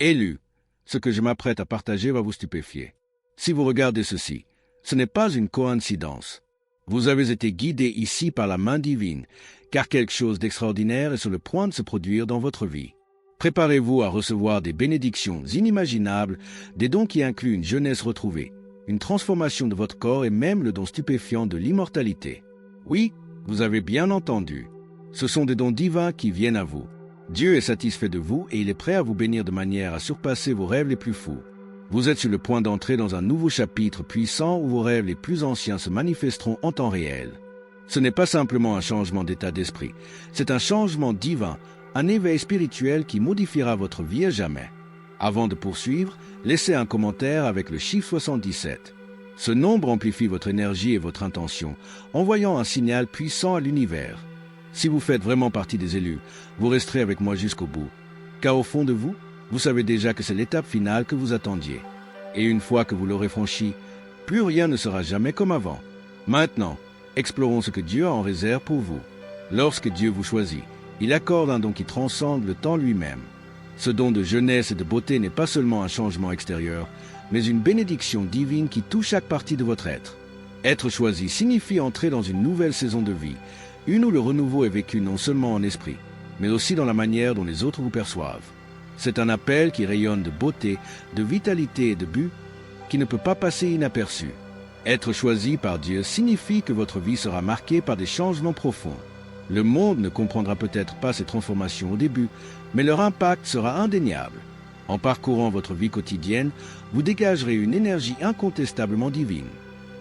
Élus, ce que je m'apprête à partager va vous stupéfier. Si vous regardez ceci, ce n'est pas une coïncidence. Vous avez été guidés ici par la main divine, car quelque chose d'extraordinaire est sur le point de se produire dans votre vie. Préparez-vous à recevoir des bénédictions inimaginables, des dons qui incluent une jeunesse retrouvée, une transformation de votre corps et même le don stupéfiant de l'immortalité. Oui, vous avez bien entendu. Ce sont des dons divins qui viennent à vous. Dieu est satisfait de vous et il est prêt à vous bénir de manière à surpasser vos rêves les plus fous. Vous êtes sur le point d'entrer dans un nouveau chapitre puissant où vos rêves les plus anciens se manifesteront en temps réel. Ce n'est pas simplement un changement d'état d'esprit, c'est un changement divin, un éveil spirituel qui modifiera votre vie à jamais. Avant de poursuivre, laissez un commentaire avec le chiffre 77. Ce nombre amplifie votre énergie et votre intention, envoyant un signal puissant à l'univers. Si vous faites vraiment partie des élus, vous resterez avec moi jusqu'au bout, car au fond de vous, vous savez déjà que c'est l'étape finale que vous attendiez. Et une fois que vous l'aurez franchie, plus rien ne sera jamais comme avant. Maintenant, explorons ce que Dieu a en réserve pour vous. Lorsque Dieu vous choisit, il accorde un don qui transcende le temps lui-même. Ce don de jeunesse et de beauté n'est pas seulement un changement extérieur, mais une bénédiction divine qui touche chaque partie de votre être. Être choisi signifie entrer dans une nouvelle saison de vie, une où le renouveau est vécu non seulement en esprit, mais aussi dans la manière dont les autres vous perçoivent. C'est un appel qui rayonne de beauté, de vitalité et de but, qui ne peut pas passer inaperçu. Être choisi par Dieu signifie que votre vie sera marquée par des changements profonds. Le monde ne comprendra peut-être pas ces transformations au début, mais leur impact sera indéniable. En parcourant votre vie quotidienne, vous dégagerez une énergie incontestablement divine.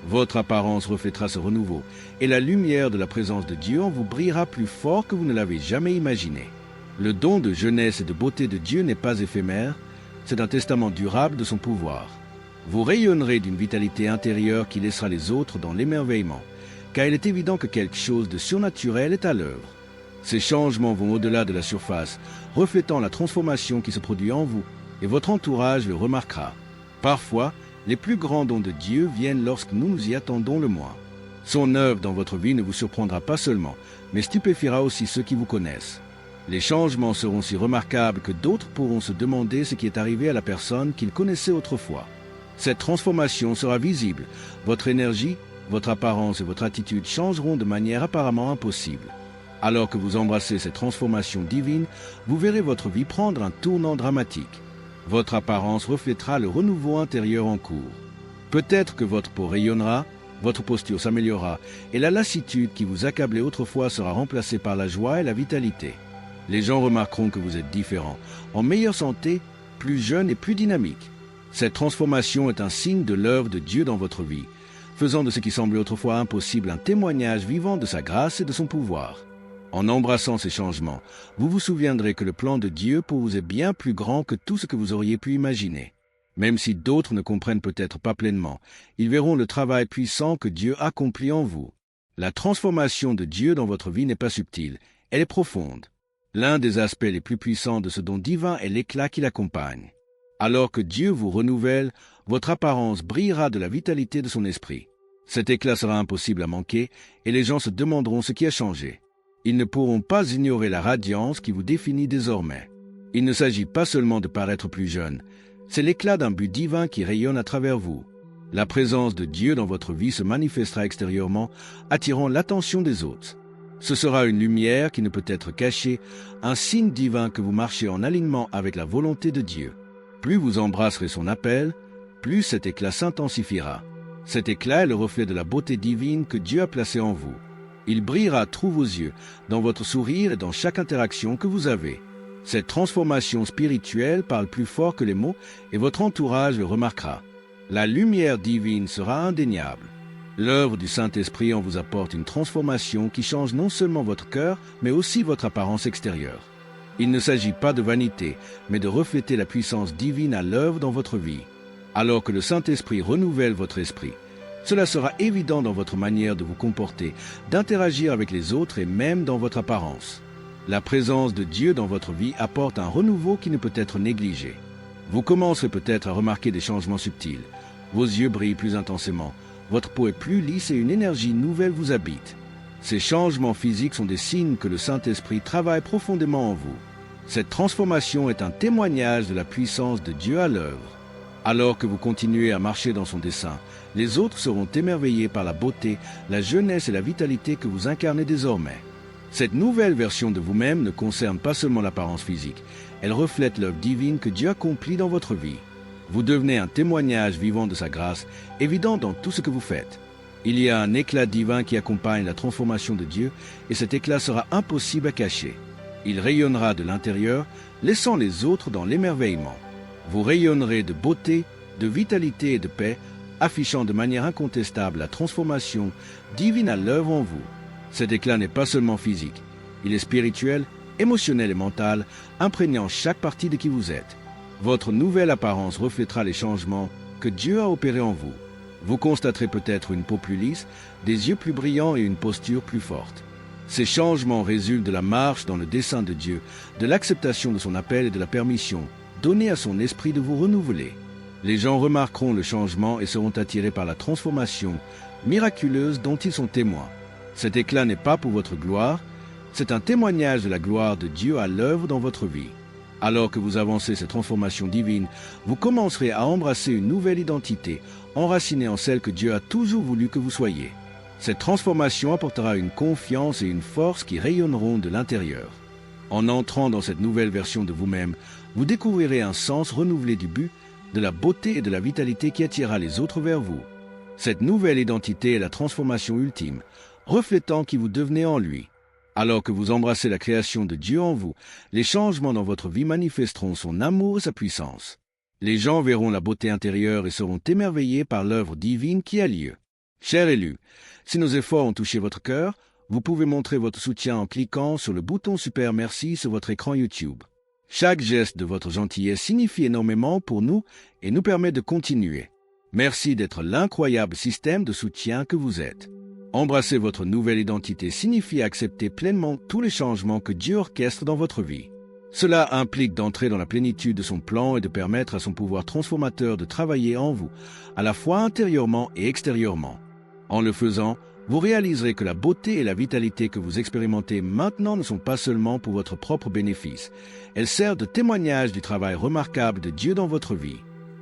Votre apparence reflètera ce renouveau, et la lumière de la présence de Dieu en vous brillera plus fort que vous ne l'avez jamais imaginé. Le don de jeunesse et de beauté de Dieu n'est pas éphémère, c'est un testament durable de son pouvoir. Vous rayonnerez d'une vitalité intérieure qui laissera les autres dans l'émerveillement, car il est évident que quelque chose de surnaturel est à l'œuvre. Ces changements vont au-delà de la surface, reflétant la transformation qui se produit en vous, et votre entourage le remarquera. Parfois, les plus grands dons de Dieu viennent lorsque nous nous y attendons le moins. Son œuvre dans votre vie ne vous surprendra pas seulement, mais stupéfiera aussi ceux qui vous connaissent. Les changements seront si remarquables que d'autres pourront se demander ce qui est arrivé à la personne qu'ils connaissaient autrefois. Cette transformation sera visible. Votre énergie, votre apparence et votre attitude changeront de manière apparemment impossible. Alors que vous embrassez cette transformation divine, vous verrez votre vie prendre un tournant dramatique. Votre apparence reflètera le renouveau intérieur en cours. Peut-être que votre peau rayonnera, votre posture s'améliorera et la lassitude qui vous accablait autrefois sera remplacée par la joie et la vitalité. Les gens remarqueront que vous êtes différent, en meilleure santé, plus jeune et plus dynamique. Cette transformation est un signe de l'œuvre de Dieu dans votre vie, faisant de ce qui semblait autrefois impossible un témoignage vivant de sa grâce et de son pouvoir. En embrassant ces changements, vous vous souviendrez que le plan de Dieu pour vous est bien plus grand que tout ce que vous auriez pu imaginer. Même si d'autres ne comprennent peut-être pas pleinement, ils verront le travail puissant que Dieu accomplit en vous. La transformation de Dieu dans votre vie n'est pas subtile, elle est profonde. L'un des aspects les plus puissants de ce don divin est l'éclat qui l'accompagne. Alors que Dieu vous renouvelle, votre apparence brillera de la vitalité de son esprit. Cet éclat sera impossible à manquer et les gens se demanderont ce qui a changé. Ils ne pourront pas ignorer la radiance qui vous définit désormais. Il ne s'agit pas seulement de paraître plus jeune, c'est l'éclat d'un but divin qui rayonne à travers vous. La présence de Dieu dans votre vie se manifestera extérieurement, attirant l'attention des autres. Ce sera une lumière qui ne peut être cachée, un signe divin que vous marchez en alignement avec la volonté de Dieu. Plus vous embrasserez son appel, plus cet éclat s'intensifiera. Cet éclat est le reflet de la beauté divine que Dieu a placée en vous. Il brillera à tous vos yeux, dans votre sourire et dans chaque interaction que vous avez. Cette transformation spirituelle parle plus fort que les mots et votre entourage le remarquera. La lumière divine sera indéniable. L'œuvre du Saint-Esprit en vous apporte une transformation qui change non seulement votre cœur, mais aussi votre apparence extérieure. Il ne s'agit pas de vanité, mais de refléter la puissance divine à l'œuvre dans votre vie. Alors que le Saint-Esprit renouvelle votre esprit, cela sera évident dans votre manière de vous comporter, d'interagir avec les autres et même dans votre apparence. La présence de Dieu dans votre vie apporte un renouveau qui ne peut être négligé. Vous commencerez peut-être à remarquer des changements subtils. Vos yeux brillent plus intensément, votre peau est plus lisse et une énergie nouvelle vous habite. Ces changements physiques sont des signes que le Saint-Esprit travaille profondément en vous. Cette transformation est un témoignage de la puissance de Dieu à l'œuvre. Alors que vous continuez à marcher dans son dessein, les autres seront émerveillés par la beauté, la jeunesse et la vitalité que vous incarnez désormais. Cette nouvelle version de vous-même ne concerne pas seulement l'apparence physique, elle reflète l'œuvre divine que Dieu accomplit dans votre vie. Vous devenez un témoignage vivant de sa grâce, évident dans tout ce que vous faites. Il y a un éclat divin qui accompagne la transformation de Dieu, et cet éclat sera impossible à cacher. Il rayonnera de l'intérieur, laissant les autres dans l'émerveillement. Vous rayonnerez de beauté, de vitalité et de paix, affichant de manière incontestable la transformation divine à l'œuvre en vous. Cet éclat n'est pas seulement physique, il est spirituel, émotionnel et mental, imprégnant chaque partie de qui vous êtes. Votre nouvelle apparence reflètera les changements que Dieu a opérés en vous. Vous constaterez peut-être une peau plus lisse, des yeux plus brillants et une posture plus forte. Ces changements résultent de la marche dans le dessein de Dieu, de l'acceptation de son appel et de la permission donnée à son esprit de vous renouveler. Les gens remarqueront le changement et seront attirés par la transformation miraculeuse dont ils sont témoins. Cet éclat n'est pas pour votre gloire, c'est un témoignage de la gloire de Dieu à l'œuvre dans votre vie. Alors que vous avancez cette transformation divine, vous commencerez à embrasser une nouvelle identité, enracinée en celle que Dieu a toujours voulu que vous soyez. Cette transformation apportera une confiance et une force qui rayonneront de l'intérieur. En entrant dans cette nouvelle version de vous-même, vous découvrirez un sens renouvelé du but, de la beauté et de la vitalité qui attirera les autres vers vous. Cette nouvelle identité est la transformation ultime, reflétant qui vous devenez en lui. Alors que vous embrassez la création de Dieu en vous, les changements dans votre vie manifesteront son amour et sa puissance. Les gens verront la beauté intérieure et seront émerveillés par l'œuvre divine qui a lieu. Chers élus, si nos efforts ont touché votre cœur, vous pouvez montrer votre soutien en cliquant sur le bouton Super Merci sur votre écran YouTube. Chaque geste de votre gentillesse signifie énormément pour nous et nous permet de continuer. Merci d'être l'incroyable système de soutien que vous êtes. Embrasser votre nouvelle identité signifie accepter pleinement tous les changements que Dieu orchestre dans votre vie. Cela implique d'entrer dans la plénitude de son plan et de permettre à son pouvoir transformateur de travailler en vous, à la fois intérieurement et extérieurement. En le faisant, vous réaliserez que la beauté et la vitalité que vous expérimentez maintenant ne sont pas seulement pour votre propre bénéfice. Elles servent de témoignage du travail remarquable de Dieu dans votre vie.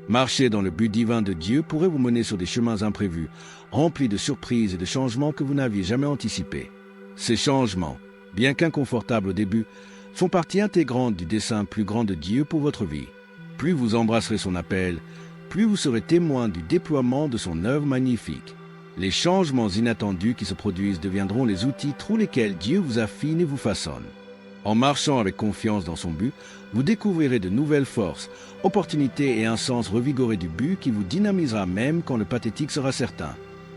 Marcher dans le but divin de Dieu pourrait vous mener sur des chemins imprévus, remplis de surprises et de changements que vous n'aviez jamais anticipés. Ces changements, bien qu'inconfortables au début, font partie intégrante du dessein plus grand de Dieu pour votre vie. Plus vous embrasserez son appel, plus vous serez témoin du déploiement de son œuvre magnifique. Les changements inattendus qui se produisent deviendront les outils through lesquels Dieu vous affine et vous façonne. En marchant avec confiance dans son but, vous découvrirez de nouvelles forces, opportunités et un sens revigoré du but qui vous dynamisera même quand le pathétique sera certain.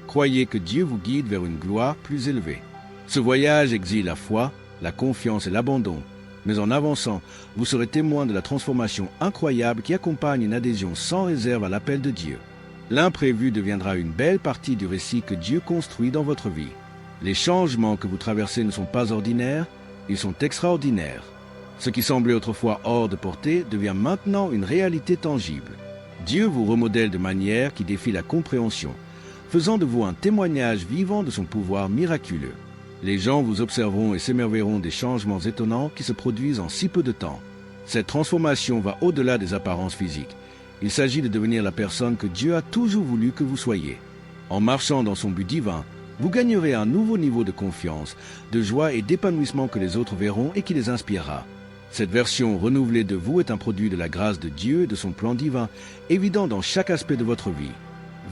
Croyez que Dieu vous guide vers une gloire plus élevée. Ce voyage exige la foi, la confiance et l'abandon. Mais en avançant, vous serez témoin de la transformation incroyable qui accompagne une adhésion sans réserve à l'appel de Dieu. L'imprévu deviendra une belle partie du récit que Dieu construit dans votre vie. Les changements que vous traversez ne sont pas ordinaires, ils sont extraordinaires. Ce qui semblait autrefois hors de portée devient maintenant une réalité tangible. Dieu vous remodèle de manière qui défie la compréhension, faisant de vous un témoignage vivant de son pouvoir miraculeux. Les gens vous observeront et s'émerveilleront des changements étonnants qui se produisent en si peu de temps. Cette transformation va au-delà des apparences physiques. Il s'agit de devenir la personne que Dieu a toujours voulu que vous soyez. En marchant dans son but divin, vous gagnerez un nouveau niveau de confiance, de joie et d'épanouissement que les autres verront et qui les inspirera. Cette version renouvelée de vous est un produit de la grâce de Dieu et de son plan divin, évident dans chaque aspect de votre vie.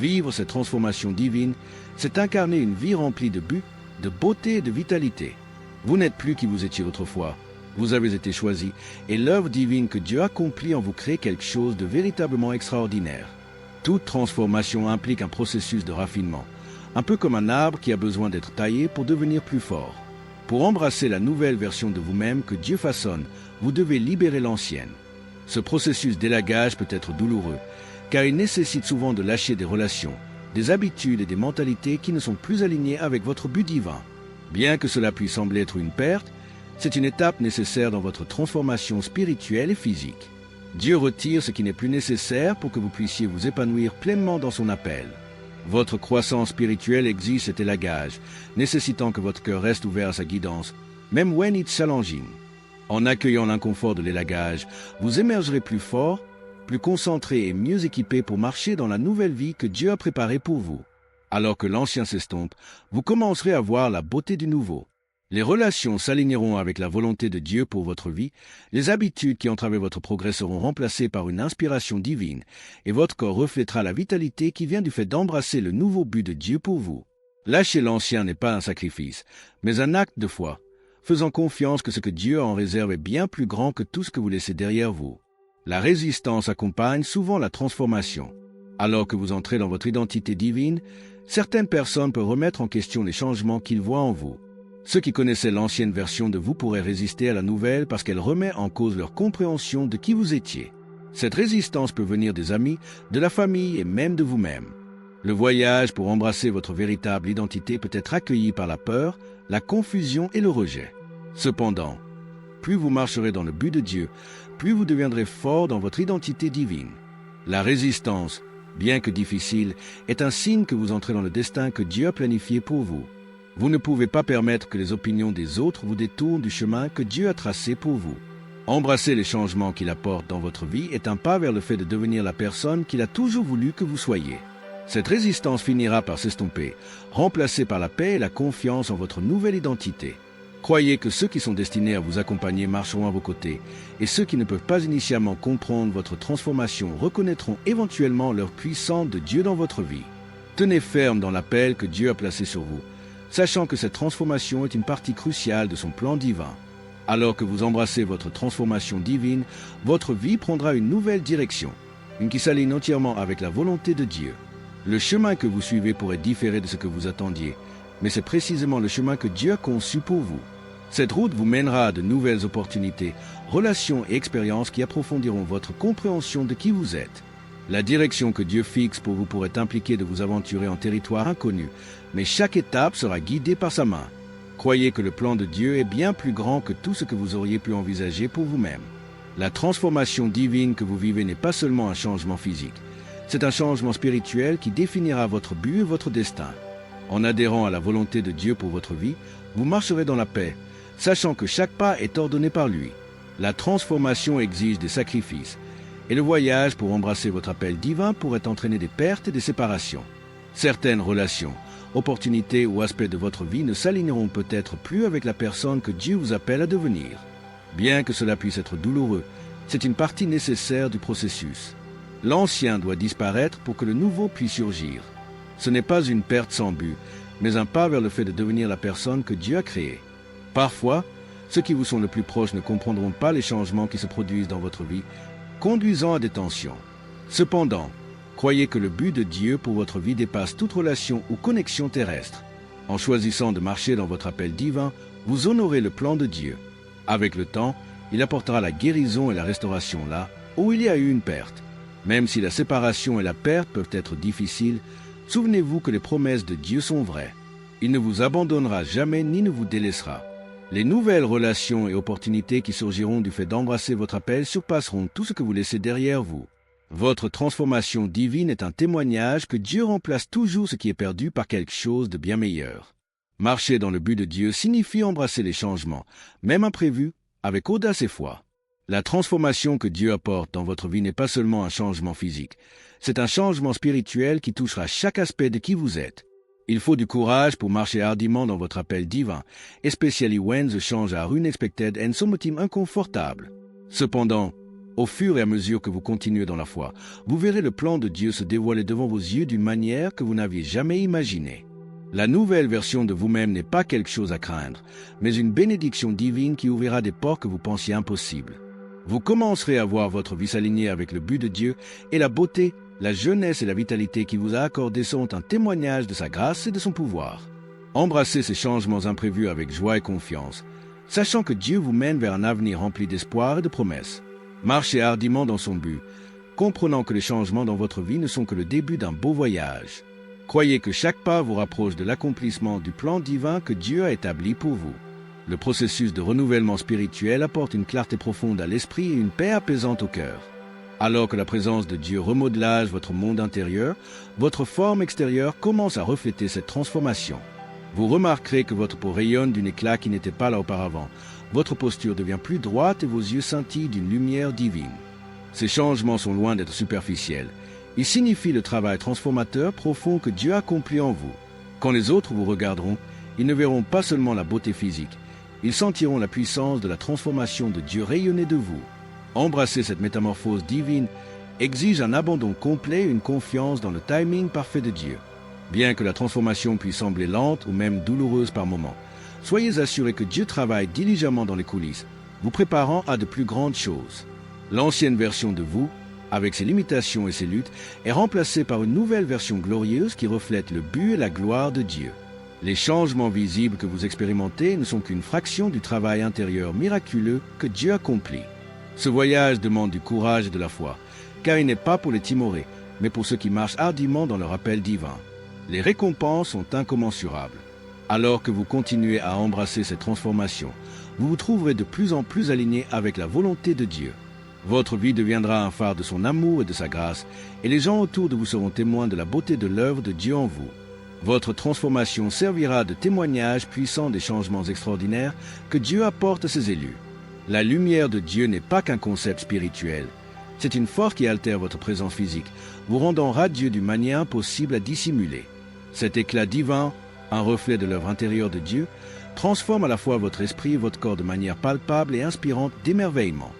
Vivre cette transformation divine, c'est incarner une vie remplie de buts, de beauté et de vitalité. Vous n'êtes plus qui vous étiez autrefois. Vous avez été choisi, et l'œuvre divine que Dieu accomplit en vous crée quelque chose de véritablement extraordinaire. Toute transformation implique un processus de raffinement, un peu comme un arbre qui a besoin d'être taillé pour devenir plus fort. Pour embrasser la nouvelle version de vous-même que Dieu façonne, vous devez libérer l'ancienne. Ce processus d'élagage peut être douloureux, car il nécessite souvent de lâcher des relations, des habitudes et des mentalités qui ne sont plus alignées avec votre but divin. Bien que cela puisse sembler être une perte, c'est une étape nécessaire dans votre transformation spirituelle et physique. Dieu retire ce qui n'est plus nécessaire pour que vous puissiez vous épanouir pleinement dans son appel. Votre croissance spirituelle exige cet élagage, nécessitant que votre cœur reste ouvert à sa guidance, même when it's challenging. En accueillant l'inconfort de l'élagage, vous émergerez plus fort, plus concentré et mieux équipé pour marcher dans la nouvelle vie que Dieu a préparée pour vous. Alors que l'ancien s'estompe, vous commencerez à voir la beauté du nouveau. Les relations s'aligneront avec la volonté de Dieu pour votre vie, les habitudes qui entravaient votre progrès seront remplacées par une inspiration divine, et votre corps reflètera la vitalité qui vient du fait d'embrasser le nouveau but de Dieu pour vous. Lâcher l'ancien n'est pas un sacrifice, mais un acte de foi, faisant confiance que ce que Dieu en réserve est bien plus grand que tout ce que vous laissez derrière vous. La résistance accompagne souvent la transformation. Alors que vous entrez dans votre identité divine, certaines personnes peuvent remettre en question les changements qu'ils voient en vous. Ceux qui connaissaient l'ancienne version de vous pourraient résister à la nouvelle parce qu'elle remet en cause leur compréhension de qui vous étiez. Cette résistance peut venir des amis, de la famille et même de vous-même. Le voyage pour embrasser votre véritable identité peut être accueilli par la peur, la confusion et le rejet. Cependant, plus vous marcherez dans le but de Dieu, plus vous deviendrez fort dans votre identité divine. La résistance, bien que difficile, est un signe que vous entrez dans le destin que Dieu a planifié pour vous. Vous ne pouvez pas permettre que les opinions des autres vous détournent du chemin que Dieu a tracé pour vous. Embrasser les changements qu'il apporte dans votre vie est un pas vers le fait de devenir la personne qu'il a toujours voulu que vous soyez. Cette résistance finira par s'estomper, remplacée par la paix et la confiance en votre nouvelle identité. Croyez que ceux qui sont destinés à vous accompagner marcheront à vos côtés, et ceux qui ne peuvent pas initialement comprendre votre transformation reconnaîtront éventuellement l'œuvre puissante de Dieu dans votre vie. Tenez ferme dans l'appel que Dieu a placé sur vous, sachant que cette transformation est une partie cruciale de son plan divin. Alors que vous embrassez votre transformation divine, votre vie prendra une nouvelle direction, une qui s'aligne entièrement avec la volonté de Dieu. Le chemin que vous suivez pourrait différer de ce que vous attendiez, mais c'est précisément le chemin que Dieu a conçu pour vous. Cette route vous mènera à de nouvelles opportunités, relations et expériences qui approfondiront votre compréhension de qui vous êtes. La direction que Dieu fixe pour vous pourrait impliquer de vous aventurer en territoire inconnu, mais chaque étape sera guidée par sa main. Croyez que le plan de Dieu est bien plus grand que tout ce que vous auriez pu envisager pour vous-même. La transformation divine que vous vivez n'est pas seulement un changement physique, c'est un changement spirituel qui définira votre but et votre destin. En adhérant à la volonté de Dieu pour votre vie, vous marcherez dans la paix, sachant que chaque pas est ordonné par lui. La transformation exige des sacrifices, et le voyage pour embrasser votre appel divin pourrait entraîner des pertes et des séparations. Certaines relations, opportunités ou aspects de votre vie ne s'aligneront peut-être plus avec la personne que Dieu vous appelle à devenir. Bien que cela puisse être douloureux, c'est une partie nécessaire du processus. L'ancien doit disparaître pour que le nouveau puisse surgir. Ce n'est pas une perte sans but, mais un pas vers le fait de devenir la personne que Dieu a créée. Parfois, ceux qui vous sont le plus proches ne comprendront pas les changements qui se produisent dans votre vie, conduisant à des tensions. Cependant, croyez que le but de Dieu pour votre vie dépasse toute relation ou connexion terrestre. En choisissant de marcher dans votre appel divin, vous honorez le plan de Dieu. Avec le temps, il apportera la guérison et la restauration là où il y a eu une perte. Même si la séparation et la perte peuvent être difficiles, souvenez-vous que les promesses de Dieu sont vraies. Il ne vous abandonnera jamais ni ne vous délaissera. Les nouvelles relations et opportunités qui surgiront du fait d'embrasser votre appel surpasseront tout ce que vous laissez derrière vous. Votre transformation divine est un témoignage que Dieu remplace toujours ce qui est perdu par quelque chose de bien meilleur. Marcher dans le but de Dieu signifie embrasser les changements, même imprévus, avec audace et foi. La transformation que Dieu apporte dans votre vie n'est pas seulement un changement physique, c'est un changement spirituel qui touchera chaque aspect de qui vous êtes. Il faut du courage pour marcher hardiment dans votre appel divin, especially when the change are unexpected and somewhat inconfortable. Cependant, au fur et à mesure que vous continuez dans la foi, vous verrez le plan de Dieu se dévoiler devant vos yeux d'une manière que vous n'aviez jamais imaginée. La nouvelle version de vous-même n'est pas quelque chose à craindre, mais une bénédiction divine qui ouvrira des portes que vous pensiez impossibles. Vous commencerez à voir votre vie s'aligner avec le but de Dieu et la beauté, la jeunesse et la vitalité qu'il vous a accordées sont un témoignage de sa grâce et de son pouvoir. Embrassez ces changements imprévus avec joie et confiance, sachant que Dieu vous mène vers un avenir rempli d'espoir et de promesses. Marchez hardiment dans son but, comprenant que les changements dans votre vie ne sont que le début d'un beau voyage. Croyez que chaque pas vous rapproche de l'accomplissement du plan divin que Dieu a établi pour vous. Le processus de renouvellement spirituel apporte une clarté profonde à l'esprit et une paix apaisante au cœur. Alors que la présence de Dieu remodelage votre monde intérieur, votre forme extérieure commence à refléter cette transformation. Vous remarquerez que votre peau rayonne d'un éclat qui n'était pas là auparavant. Votre posture devient plus droite et vos yeux scintillent d'une lumière divine. Ces changements sont loin d'être superficiels. Ils signifient le travail transformateur profond que Dieu accomplit en vous. Quand les autres vous regarderont, ils ne verront pas seulement la beauté physique, ils sentiront la puissance de la transformation de Dieu rayonner de vous. Embrasser cette métamorphose divine exige un abandon complet et une confiance dans le timing parfait de Dieu. Bien que la transformation puisse sembler lente ou même douloureuse par moments, soyez assurés que Dieu travaille diligemment dans les coulisses, vous préparant à de plus grandes choses. L'ancienne version de vous, avec ses limitations et ses luttes, est remplacée par une nouvelle version glorieuse qui reflète le but et la gloire de Dieu. Les changements visibles que vous expérimentez ne sont qu'une fraction du travail intérieur miraculeux que Dieu accomplit. Ce voyage demande du courage et de la foi, car il n'est pas pour les timorés, mais pour ceux qui marchent hardiment dans leur appel divin. Les récompenses sont incommensurables. Alors que vous continuez à embrasser cette transformation, vous vous trouverez de plus en plus aligné avec la volonté de Dieu. Votre vie deviendra un phare de son amour et de sa grâce, et les gens autour de vous seront témoins de la beauté de l'œuvre de Dieu en vous. Votre transformation servira de témoignage puissant des changements extraordinaires que Dieu apporte à ses élus. La lumière de Dieu n'est pas qu'un concept spirituel. C'est une force qui altère votre présence physique, vous rendant radieux d'une manière impossible à dissimuler. Cet éclat divin, un reflet de l'œuvre intérieure de Dieu, transforme à la fois votre esprit et votre corps de manière palpable et inspirante d'émerveillement.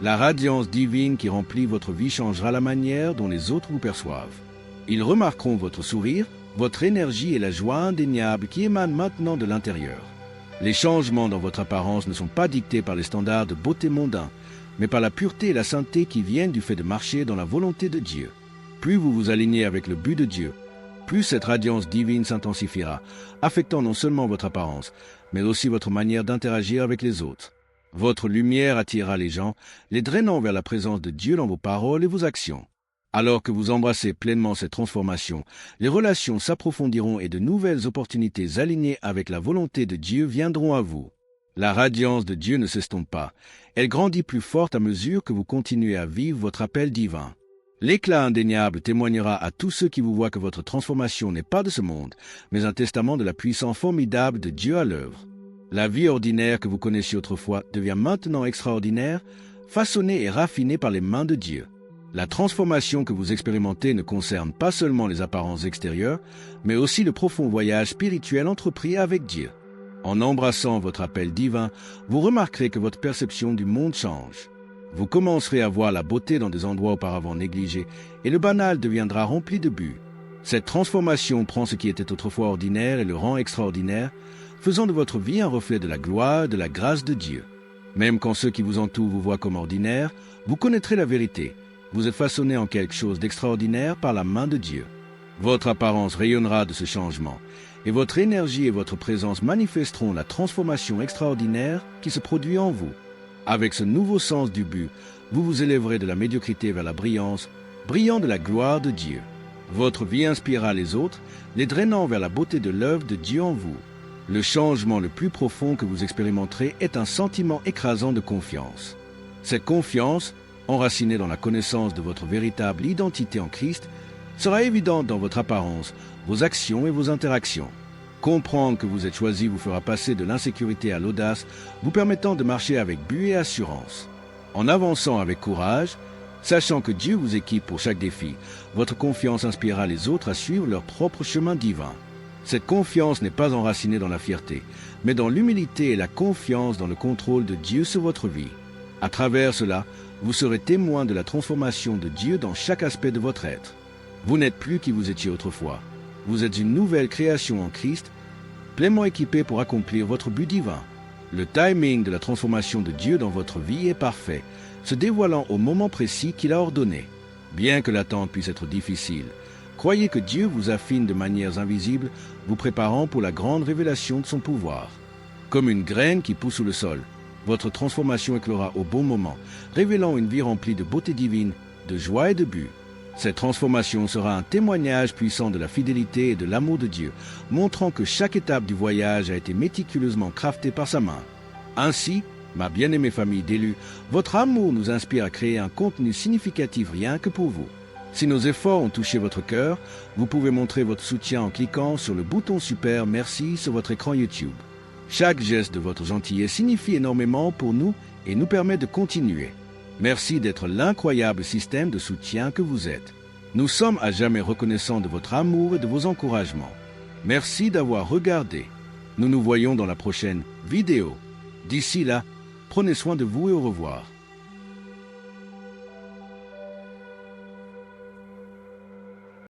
La radiance divine qui remplit votre vie changera la manière dont les autres vous perçoivent. Ils remarqueront votre sourire, votre énergie et la joie indéniable qui émanent maintenant de l'intérieur. Les changements dans votre apparence ne sont pas dictés par les standards de beauté mondains, mais par la pureté et la sainteté qui viennent du fait de marcher dans la volonté de Dieu. Plus vous vous alignez avec le but de Dieu, plus cette radiance divine s'intensifiera, affectant non seulement votre apparence, mais aussi votre manière d'interagir avec les autres. Votre lumière attirera les gens, les drainant vers la présence de Dieu dans vos paroles et vos actions. Alors que vous embrassez pleinement cette transformation, les relations s'approfondiront et de nouvelles opportunités alignées avec la volonté de Dieu viendront à vous. La radiance de Dieu ne s'estompe pas. Elle grandit plus forte à mesure que vous continuez à vivre votre appel divin. L'éclat indéniable témoignera à tous ceux qui vous voient que votre transformation n'est pas de ce monde, mais un testament de la puissance formidable de Dieu à l'œuvre. La vie ordinaire que vous connaissiez autrefois devient maintenant extraordinaire, façonnée et raffinée par les mains de Dieu. La transformation que vous expérimentez ne concerne pas seulement les apparences extérieures, mais aussi le profond voyage spirituel entrepris avec Dieu. En embrassant votre appel divin, vous remarquerez que votre perception du monde change. Vous commencerez à voir la beauté dans des endroits auparavant négligés, et le banal deviendra rempli de but. Cette transformation prend ce qui était autrefois ordinaire et le rend extraordinaire, faisant de votre vie un reflet de la gloire et de la grâce de Dieu. Même quand ceux qui vous entourent vous voient comme ordinaire, vous connaîtrez la vérité. Vous êtes façonné en quelque chose d'extraordinaire par la main de Dieu. Votre apparence rayonnera de ce changement, et votre énergie et votre présence manifesteront la transformation extraordinaire qui se produit en vous. Avec ce nouveau sens du but, vous vous élèverez de la médiocrité vers la brillance, brillant de la gloire de Dieu. Votre vie inspirera les autres, les drainant vers la beauté de l'œuvre de Dieu en vous. Le changement le plus profond que vous expérimenterez est un sentiment écrasant de confiance. Cette confiance, enracinée dans la connaissance de votre véritable identité en Christ, sera évidente dans votre apparence, vos actions et vos interactions. Comprendre que vous êtes choisi vous fera passer de l'insécurité à l'audace, vous permettant de marcher avec but et assurance. En avançant avec courage, sachant que Dieu vous équipe pour chaque défi, votre confiance inspirera les autres à suivre leur propre chemin divin. Cette confiance n'est pas enracinée dans la fierté, mais dans l'humilité et la confiance dans le contrôle de Dieu sur votre vie. À travers cela, vous serez témoin de la transformation de Dieu dans chaque aspect de votre être. Vous n'êtes plus qui vous étiez autrefois. Vous êtes une nouvelle création en Christ, pleinement équipée pour accomplir votre but divin. Le timing de la transformation de Dieu dans votre vie est parfait, se dévoilant au moment précis qu'il a ordonné. Bien que l'attente puisse être difficile, croyez que Dieu vous affine de manières invisibles, vous préparant pour la grande révélation de son pouvoir. Comme une graine qui pousse sous le sol, votre transformation éclora au bon moment, révélant une vie remplie de beauté divine, de joie et de but. Cette transformation sera un témoignage puissant de la fidélité et de l'amour de Dieu, montrant que chaque étape du voyage a été méticuleusement craftée par sa main. Ainsi, ma bien-aimée famille d'élus, votre amour nous inspire à créer un contenu significatif rien que pour vous. Si nos efforts ont touché votre cœur, vous pouvez montrer votre soutien en cliquant sur le bouton Super Merci sur votre écran YouTube. Chaque geste de votre gentillesse signifie énormément pour nous et nous permet de continuer. Merci d'être l'incroyable système de soutien que vous êtes. Nous sommes à jamais reconnaissants de votre amour et de vos encouragements. Merci d'avoir regardé. Nous nous voyons dans la prochaine vidéo. D'ici là, prenez soin de vous et au revoir.